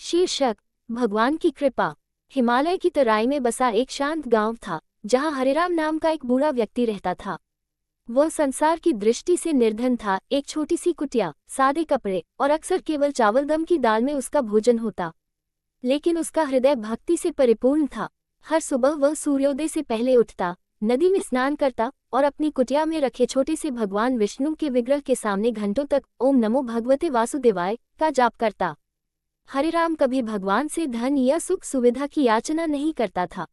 शीर्षक भगवान की कृपा। हिमालय की तराई में बसा एक शांत गांव था, जहां हरिराम नाम का एक बूढ़ा व्यक्ति रहता था। वह संसार की दृष्टि से निर्धन था। एक छोटी सी कुटिया, सादे कपड़े और अक्सर केवल चावल दम की दाल में उसका भोजन होता। लेकिन उसका हृदय भक्ति से परिपूर्ण था। हर सुबह वह सूर्योदय से पहले उठता, नदी में स्नान करता और अपनी कुटिया में रखे छोटे से भगवान विष्णु के विग्रह के सामने घंटों तक ओम नमो भगवते वासुदेवाय का जाप करता। हरिराम कभी भगवान से धन या सुख सुविधा की याचना नहीं करता था।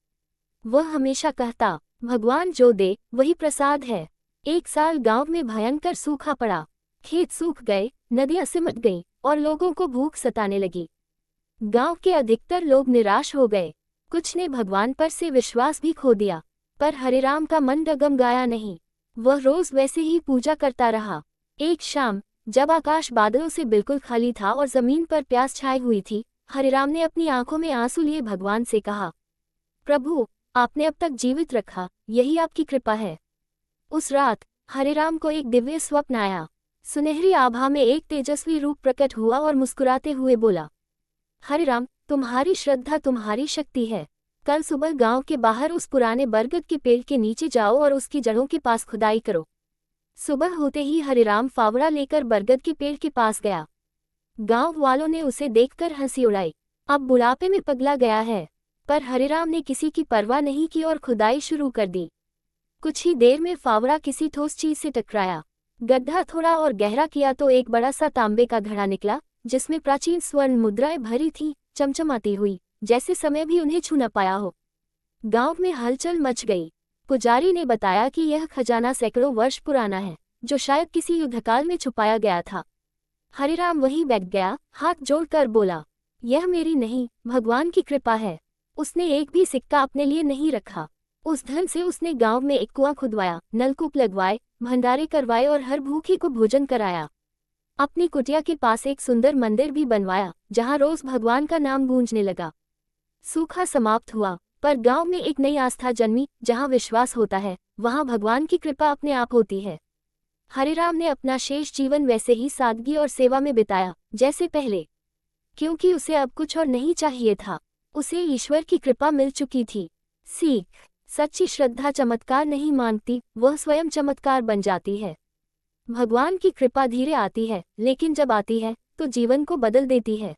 वह हमेशा कहता, भगवान जो दे वही प्रसाद है। एक साल गांव में भयंकर सूखा पड़ा। खेत सूख गए, नदियां सिमट गईं और लोगों को भूख सताने लगी। गांव के अधिकतर लोग निराश हो गए। कुछ ने भगवान पर से विश्वास भी खो दिया। पर हरिराम का मन डगमगाया नहीं। वह रोज वैसे ही पूजा करता रहा। एक शाम, जब आकाश बादलों से बिल्कुल खाली था और जमीन पर प्यास छाई हुई थी, हरिराम ने अपनी आंखों में आंसू लिए भगवान से कहा, प्रभु, आपने अब तक जीवित रखा, यही आपकी कृपा है। उस रात हरिराम को एक दिव्य स्वप्न आया। सुनहरी आभा में एक तेजस्वी रूप प्रकट हुआ और मुस्कुराते हुए बोला, हरिराम, तुम्हारी श्रद्धा तुम्हारी शक्ति है। कल सुबह गांव के बाहर उस पुराने बरगद के पेड़ के नीचे जाओ और उसकी जड़ों के पास खुदाई करो। सुबह होते ही हरिराम फावड़ा लेकर बरगद के पेड़ के पास गया। गांव वालों ने उसे देखकर हंसी उड़ाई। अब बुढ़ापे में पगला गया है। पर हरिराम ने किसी की परवाह नहीं की और खुदाई शुरू कर दी। कुछ ही देर में फावड़ा किसी ठोस चीज से टकराया। गड्ढा थोड़ा और गहरा किया तो एक बड़ा सा तांबे का घड़ा निकला, जिसमें प्राचीन स्वर्ण मुद्राएं भरी थीं, चमचमाती हुई, जैसे समय भी उन्हें छू न पाया हो। गांव में हलचल मच गई। पुजारी ने बताया कि यह खजाना सैकड़ों वर्ष पुराना है, जो शायद किसी युद्धकाल में छुपाया गया था। हरिराम वहीं बैठ गया, हाथ जोड़कर बोला, यह मेरी नहीं, भगवान की कृपा है। उसने एक भी सिक्का अपने लिए नहीं रखा। उस धन से उसने गांव में एक कुआं खुदवाया, नलकूप लगवाए, भंडारे करवाए और हर भूखे को भोजन कराया। अपनी कुटिया के पास एक सुंदर मंदिर भी बनवाया, जहां रोज भगवान का नाम गूंजने लगा। सूखा समाप्त हुआ, पर गांव में एक नई आस्था जन्मी। जहां विश्वास होता है, वहां भगवान की कृपा अपने आप होती है। हरिराम ने अपना शेष जीवन वैसे ही सादगी और सेवा में बिताया जैसे पहले, क्योंकि उसे अब कुछ और नहीं चाहिए था। उसे ईश्वर की कृपा मिल चुकी थी। सीख: सच्ची श्रद्धा चमत्कार नहीं मांगती, वह स्वयं चमत्कार बन जाती है। भगवान की कृपा धीरे आती है, लेकिन जब आती है तो जीवन को बदल देती है।